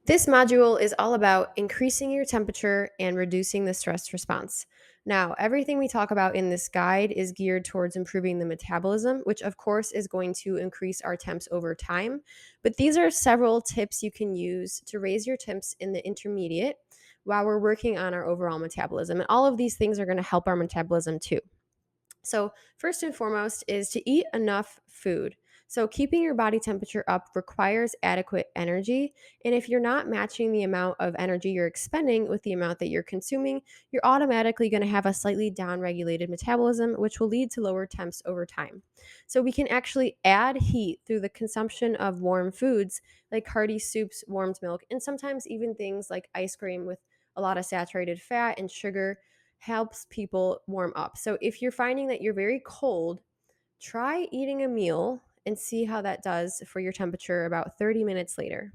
This module is all about increasing your temperature and reducing the stress response. Now, everything we talk about in this guide is geared towards improving the metabolism, which of course is going to increase our temps over time. But these are several tips you can use to raise your temps in the intermediate while we're working on our overall metabolism. And all of these things are going to help our metabolism too. So, first and foremost is to eat enough food. So, keeping your body temperature up requires adequate energy. And if you're not matching the amount of energy you're expending with the amount that you're consuming, you're automatically going to have a slightly down-regulated metabolism, which will lead to lower temps over time. So, we can actually add heat through the consumption of warm foods like hearty soups, warmed milk, and sometimes even things like ice cream with a lot of saturated fat and sugar helps people warm up. So if you're finding that you're very cold, try eating a meal and see how that does for your temperature about 30 minutes later.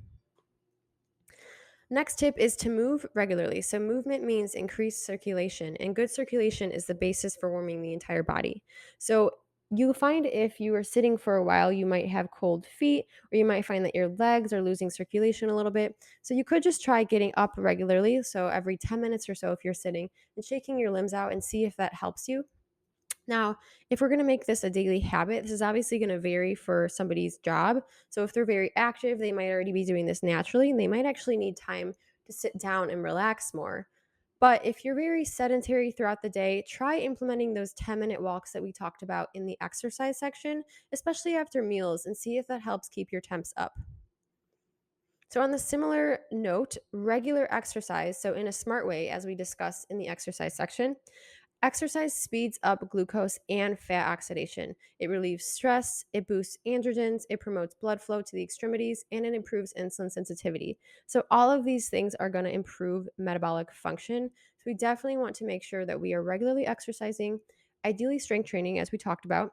Next tip is to move regularly. So, movement means increased circulation, and good circulation is the basis for warming the entire body. So, you find if you are sitting for a while, you might have cold feet, or you might find that your legs are losing circulation a little bit. So, you could just try getting up regularly. So, every 10 minutes or so, if you're sitting, and shaking your limbs out and see if that helps you. Now, if we're going to make this a daily habit, this is obviously going to vary for somebody's job. So, if they're very active, they might already be doing this naturally, and they might actually need time to sit down and relax more. But if you're very sedentary throughout the day, try implementing those 10-minute walks that we talked about in the exercise section, especially after meals, and see if that helps keep your temps up. So, on the similar note, regular exercise, so in a smart way, as we discussed in the exercise section, exercise speeds up glucose and fat oxidation. It relieves stress, it boosts androgens, it promotes blood flow to the extremities, and it improves insulin sensitivity. So, all of these things are going to improve metabolic function. So, we definitely want to make sure that we are regularly exercising, ideally strength training, as we talked about,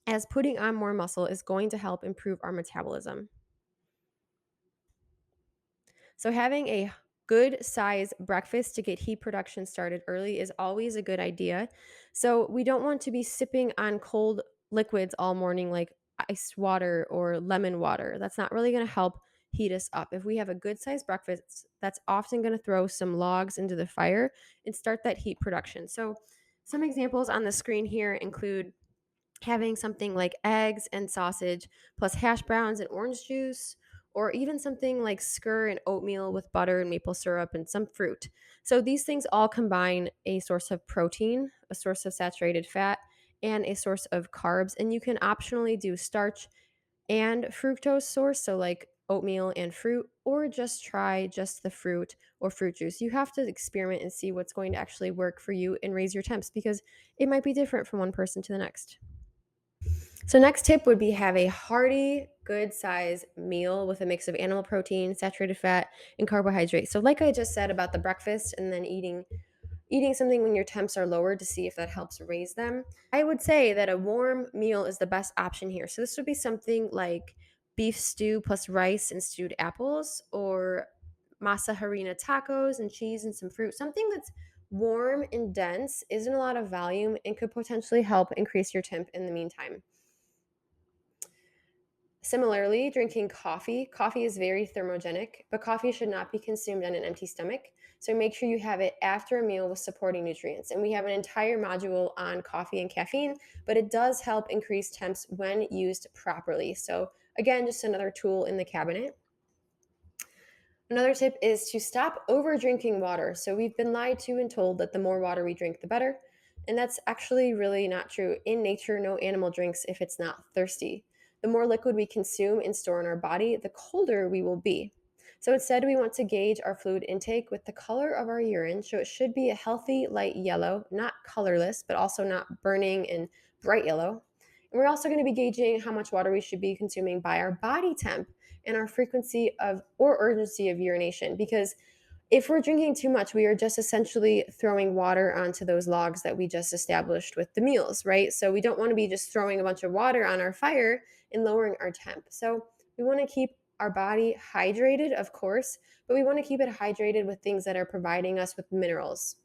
as putting on more muscle is going to help improve our metabolism. So, having a good size breakfast to get heat production started early is always a good idea. So, we don't want to be sipping on cold liquids all morning, like iced water or lemon water. That's not really going to help heat us up. If we have a good size breakfast, that's often going to throw some logs into the fire and start that heat production. So, some examples on the screen here include having something like eggs and sausage plus hash browns and orange juice, or even something like skyr and oatmeal with butter and maple syrup and some fruit. So these things all combine a source of protein, a source of saturated fat, and a source of carbs. And you can optionally do starch and fructose source, so like oatmeal and fruit, or just try just the fruit or fruit juice. You have to experiment and see what's going to actually work for you and raise your temps because it might be different from one person to the next. So next tip would be have a hearty, good size meal with a mix of animal protein, saturated fat, and carbohydrate. So like I just said about the breakfast and then eating something when your temps are lower to see if that helps raise them. I would say that a warm meal is the best option here. So this would be something like beef stew plus rice and stewed apples, or masa harina tacos and cheese and some fruit. Something that's warm and dense, isn't a lot of volume, and could potentially help increase your temp in the meantime. Similarly, drinking coffee. Coffee is very thermogenic, but coffee should not be consumed on an empty stomach. So make sure you have it after a meal with supporting nutrients. And we have an entire module on coffee and caffeine, but it does help increase temps when used properly. So again, just another tool in the cabinet. Another tip is to stop over drinking water. So we've been lied to and told that the more water we drink, the better. And that's actually really not true. In nature, no animal drinks if it's not thirsty. The more liquid we consume and store in our body, the colder we will be. So instead, we want to gauge our fluid intake with the color of our urine. So it should be a healthy light yellow, not colorless, but also not burning and bright yellow. And we're also going to be gauging how much water we should be consuming by our body temp and our frequency of or urgency of urination, because if we're drinking too much, we are just essentially throwing water onto those logs that we just established with the meals, right? So we don't want to be just throwing a bunch of water on our fire and lowering our temp. So we want to keep our body hydrated, of course, but we want to keep it hydrated with things that are providing us with minerals.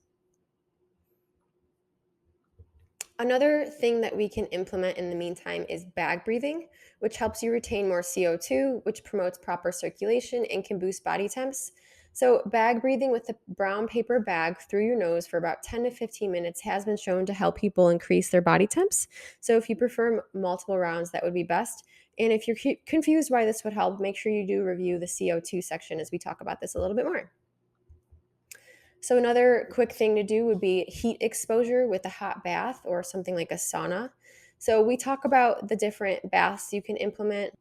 Another thing that we can implement in the meantime is bag breathing, which helps you retain more CO2, which promotes proper circulation and can boost body temps. So, bag breathing with a brown paper bag through your nose for about 10 to 15 minutes has been shown to help people increase their body temps. So, if you prefer multiple rounds, that would be best. And if you're confused why this would help, make sure you do review the CO2 section as we talk about this a little bit more. So, another quick thing to do would be heat exposure with a hot bath or something like a sauna. So, we talk about the different baths you can implement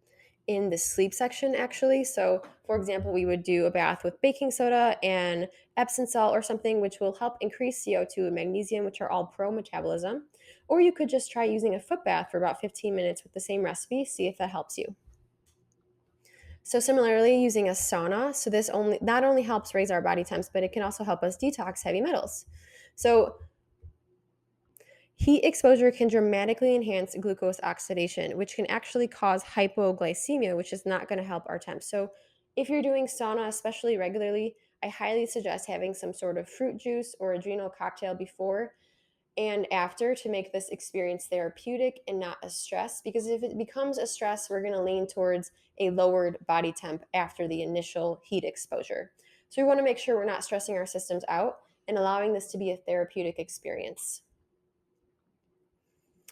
in the sleep section, actually. So, for example, we would do a bath with baking soda and Epsom salt or something, which will help increase CO2 and magnesium, which are all pro metabolism. Or you could just try using a foot bath for about 15 minutes with the same recipe, see if that helps you. So similarly, using a sauna, so this only not only helps raise our body temps, but it can also help us detox heavy metals. So heat exposure can dramatically enhance glucose oxidation, which can actually cause hypoglycemia, which is not going to help our temps. So if you're doing sauna, especially regularly, I highly suggest having some sort of fruit juice or adrenal cocktail before and after to make this experience therapeutic and not a stress. Because if it becomes a stress, we're going to lean towards a lowered body temp after the initial heat exposure. So we want to make sure we're not stressing our systems out and allowing this to be a therapeutic experience.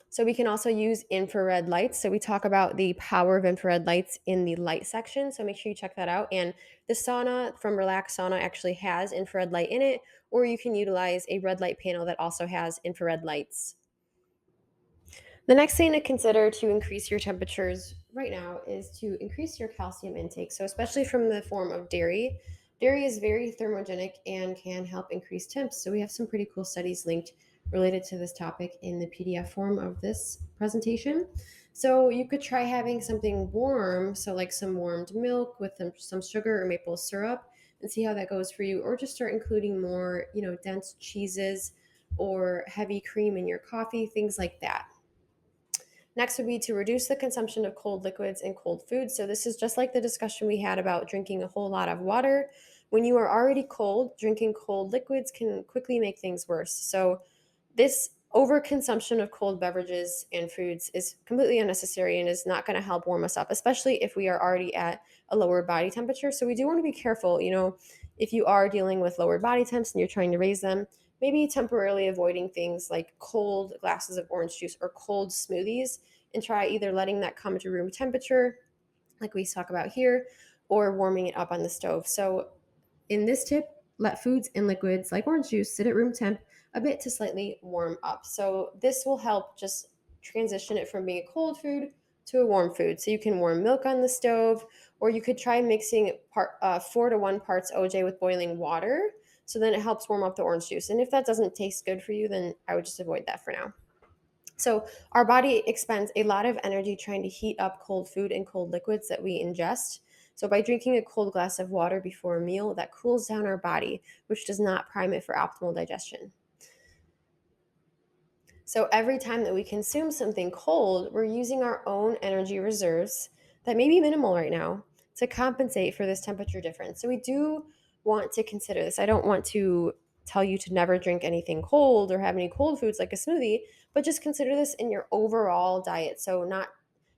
So we can also use infrared lights. So we talk about the power of infrared lights in the light section. So make sure you check that out. And the sauna from Relax Sauna actually has infrared light in it, or you can utilize a red light panel that also has infrared lights. The next thing to consider to increase your temperatures right now is to increase your calcium intake. So, especially from the form of dairy, dairy is very thermogenic and can help increase temps. So, we have some pretty cool studies linked related to this topic in the PDF form of this presentation. So, you could try having something warm, so like some warmed milk with some sugar or maple syrup, and see how that goes for you, or just start including more, dense cheeses or heavy cream in your coffee, things like that. Next would be to reduce the consumption of cold liquids and cold foods. So, this is just like the discussion we had about drinking a whole lot of water. When you are already cold, drinking cold liquids can quickly make things worse. So, this overconsumption of cold beverages and foods is completely unnecessary and is not going to help warm us up, especially if we are already at a lower body temperature. So, we do want to be careful, if you are dealing with lower body temps and you're trying to raise them, maybe temporarily avoiding things like cold glasses of orange juice or cold smoothies and try either letting that come to room temperature, like we talk about here, or warming it up on the stove. So, in this tip, let foods and liquids like orange juice sit at room temp a bit to slightly warm up. So, this will help just transition it from being a cold food to a warm food. So, you can warm milk on the stove, or you could try mixing 4 to 1 parts OJ with boiling water. So, then it helps warm up the orange juice. And if that doesn't taste good for you, then I would just avoid that for now. So, our body expends a lot of energy trying to heat up cold food and cold liquids that we ingest. So, by drinking a cold glass of water before a meal, that cools down our body, which does not prime it for optimal digestion. So, every time that we consume something cold, we're using our own energy reserves that may be minimal right now to compensate for this temperature difference. So, we do want to consider this. I don't want to tell you to never drink anything cold or have any cold foods like a smoothie, but just consider this in your overall diet. So, not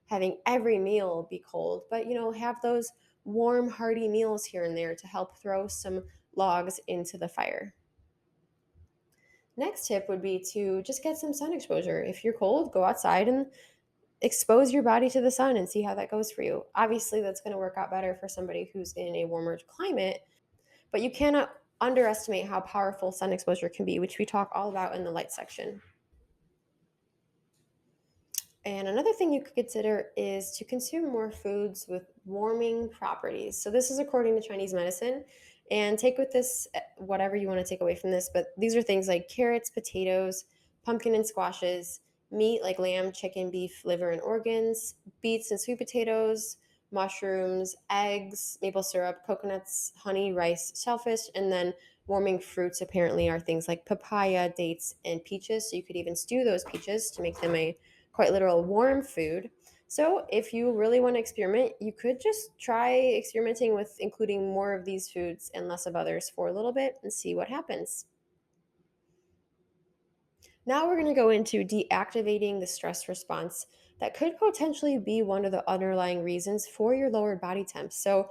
having every meal be cold, but have those warm, hearty meals here and there to help throw some logs into the fire. Next tip would be to just get some sun exposure. If you're cold, go outside and expose your body to the sun and see how that goes for you. Obviously, that's going to work out better for somebody who's in a warmer climate, but you cannot underestimate how powerful sun exposure can be, which we talk all about in the light section. And another thing you could consider is to consume more foods with warming properties. So, this is according to Chinese medicine. And take with this whatever you want to take away from this, but these are things like carrots, potatoes, pumpkin and squashes, meat like lamb, chicken, beef, liver, and organs, beets and sweet potatoes, mushrooms, eggs, maple syrup, coconuts, honey, rice, shellfish, and then warming fruits apparently are things like papaya, dates, and peaches. So, you could even stew those peaches to make them a quite literal warm food. So, if you really want to experiment, you could just try experimenting with including more of these foods and less of others for a little bit and see what happens. Now we're going to go into deactivating the stress response that could potentially be one of the underlying reasons for your lowered body temp. So,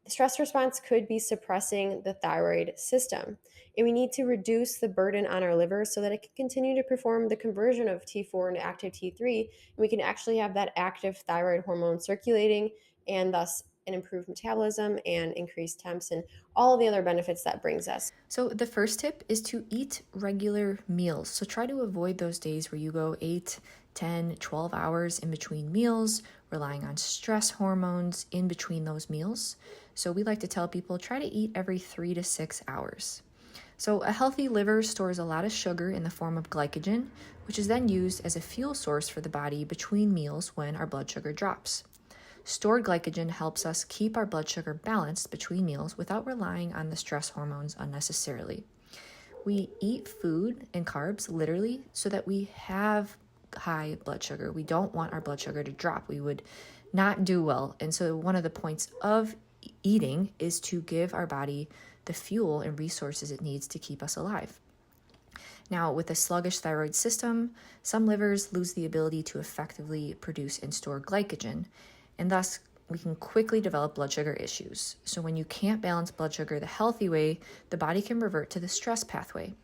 the stress response could be suppressing the thyroid system. And we need to reduce the burden on our liver so that it can continue to perform the conversion of T4 into active T3. And we can actually have that active thyroid hormone circulating and thus an improved metabolism and increased temps and all of the other benefits that brings us. So, the first tip is to eat regular meals. So, try to avoid those days where you go 8, 10, 12 hours in between meals, relying on stress hormones in between those meals. So, we like to tell people try to eat every 3 to 6 hours. So, a healthy liver stores a lot of sugar in the form of glycogen, which is then used as a fuel source for the body between meals when our blood sugar drops. Stored glycogen helps us keep our blood sugar balanced between meals without relying on the stress hormones unnecessarily. We eat food and carbs literally so that we have high blood sugar. We don't want our blood sugar to drop. We would not do well. And so, one of the points of eating is to give our body the fuel and resources it needs to keep us alive. Now, with a sluggish thyroid system, some livers lose the ability to effectively produce and store glycogen, and thus we can quickly develop blood sugar issues. So when you can't balance blood sugar the healthy way, the body can revert to the stress pathway.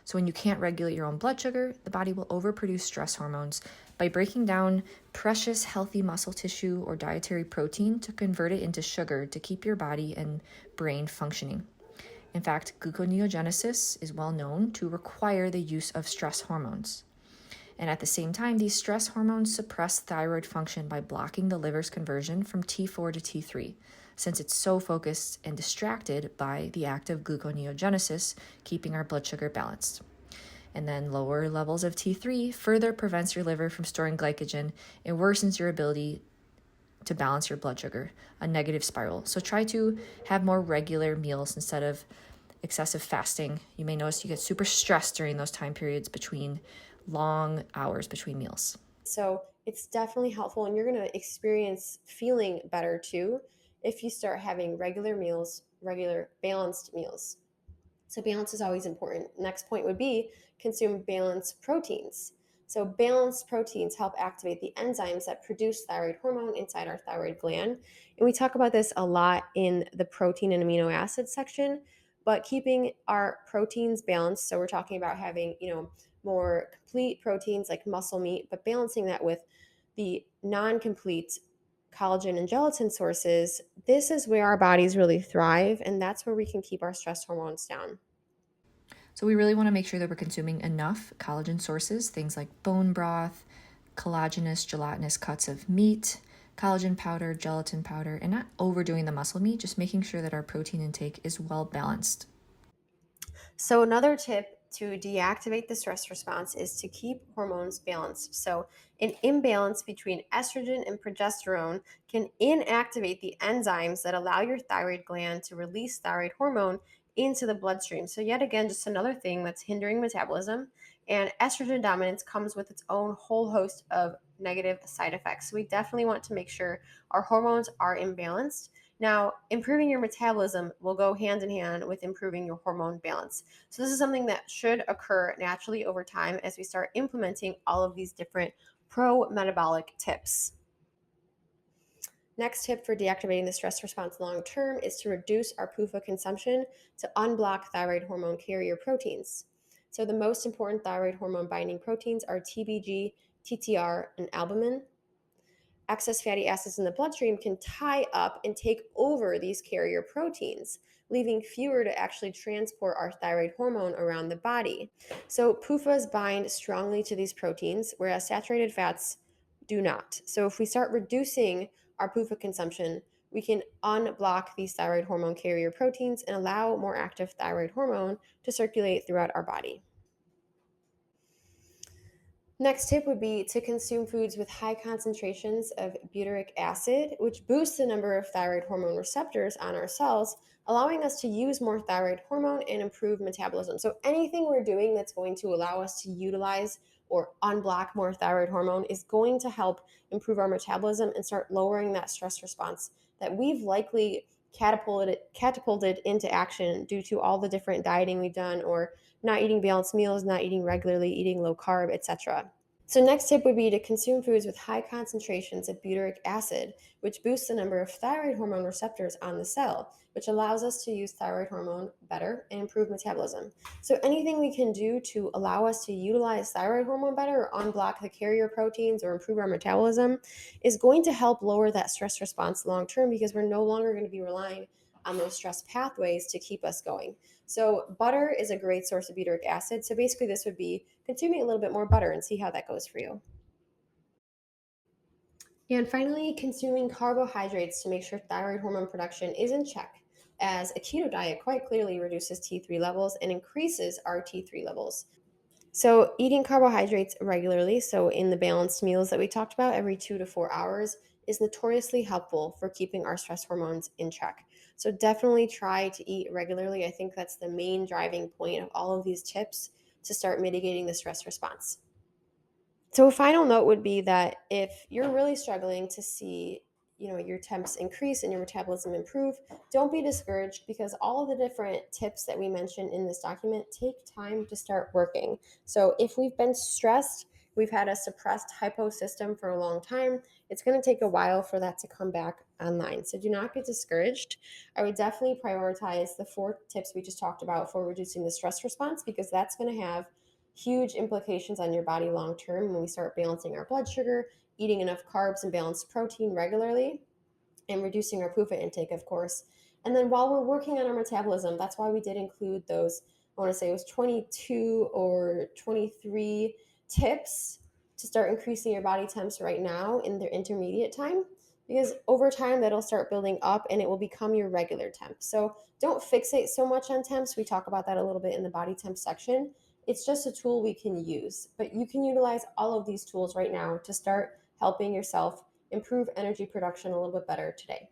So when you can't regulate your own blood sugar, the body will overproduce stress hormones by breaking down precious healthy muscle tissue or dietary protein to convert it into sugar to keep your body and brain functioning. In fact, gluconeogenesis is well known to require the use of stress hormones. And at the same time, these stress hormones suppress thyroid function by blocking the liver's conversion from T4 to T3, since it's so focused and distracted by the act of gluconeogenesis, keeping our blood sugar balanced. And then lower levels of T3 further prevents your liver from storing glycogen and worsens your ability to balance your blood sugar, a negative spiral. So try to have more regular meals instead of excessive fasting. You may notice you get super stressed during those time periods between long hours between meals. So it's definitely helpful, and you're going to experience feeling better too if you start having regular meals, regular balanced meals. So balance is always important. Next point would be consume balanced proteins. So balanced proteins help activate the enzymes that produce thyroid hormone inside our thyroid gland. And we talk about this a lot in the protein and amino acids section, but keeping our proteins balanced. So we're talking about having, more complete proteins like muscle meat, but balancing that with the non-complete collagen and gelatin sources. This is where our bodies really thrive, and that's where we can keep our stress hormones down. So we really want to make sure that we're consuming enough collagen sources, things like bone broth, collagenous, gelatinous cuts of meat, collagen powder, gelatin powder, and not overdoing the muscle meat, just making sure that our protein intake is well balanced. So, another tip to deactivate the stress response is to keep hormones balanced. So, an imbalance between estrogen and progesterone can inactivate the enzymes that allow your thyroid gland to release thyroid hormone into the bloodstream. So, yet again, just another thing that's hindering metabolism. And estrogen dominance comes with its own whole host of negative side effects. So, we definitely want to make sure our hormones are imbalanced. Now, improving your metabolism will go hand in hand with improving your hormone balance. So, this is something that should occur naturally over time as we start implementing all of these different pro metabolic tips. Next tip for deactivating the stress response long term is to reduce our PUFA consumption to unblock thyroid hormone carrier proteins. So, the most important thyroid hormone binding proteins are TBG, TTR, and albumin. Excess fatty acids in the bloodstream can tie up and take over these carrier proteins, leaving fewer to actually transport our thyroid hormone around the body. So, PUFAs bind strongly to these proteins, whereas saturated fats do not. So, if we start reducing our PUFA consumption, we can unblock these thyroid hormone carrier proteins and allow more active thyroid hormone to circulate throughout our body. Next tip would be to consume foods with high concentrations of butyric acid, which boosts the number of thyroid hormone receptors on our cells, allowing us to use more thyroid hormone and improve metabolism. So, anything we're doing that's going to allow us to utilize or unblock more thyroid hormone is going to help improve our metabolism and start lowering that stress response that we've likely catapulted into action due to all the different dieting we've done, or not eating balanced meals, not eating regularly, eating low carb, etc. So, next tip would be to consume foods with high concentrations of butyric acid, which boosts the number of thyroid hormone receptors on the cell, which allows us to use thyroid hormone better and improve metabolism. So, anything we can do to allow us to utilize thyroid hormone better, or unblock the carrier proteins, or improve our metabolism, is going to help lower that stress response long term, because we're no longer going to be relying on those stress pathways to keep us going. So, butter is a great source of butyric acid. So, basically, this would be consuming a little bit more butter and see how that goes for you. And finally, consuming carbohydrates to make sure thyroid hormone production is in check, as a keto diet quite clearly reduces T3 levels and increases our T3 levels. So, eating carbohydrates regularly, so in the balanced meals that we talked about every 2 to 4 hours, is notoriously helpful for keeping our stress hormones in check. So, definitely try to eat regularly. I think that's the main driving point of all of these tips to start mitigating the stress response. So a final note would be that if you're really struggling to see, your temps increase and your metabolism improve, don't be discouraged, because all of the different tips that we mentioned in this document take time to start working. So if we've been stressed, we've had a suppressed hypo system for a long time, it's going to take a while for that to come back online. So do not get discouraged. I would definitely prioritize the 4 tips we just talked about for reducing the stress response, because that's going to have huge implications on your body long term when we start balancing our blood sugar, eating enough carbs and balanced protein regularly, and reducing our PUFA intake, of course. And then while we're working on our metabolism, that's why we did include those, I want to say it was 22 or 23 tips to start increasing your body temps right now in their intermediate time. Because over time, that'll start building up and it will become your regular temp. So don't fixate so much on temps. We talk about that a little bit in the body temp section. It's just a tool we can use, but you can utilize all of these tools right now to start helping yourself improve energy production a little bit better today.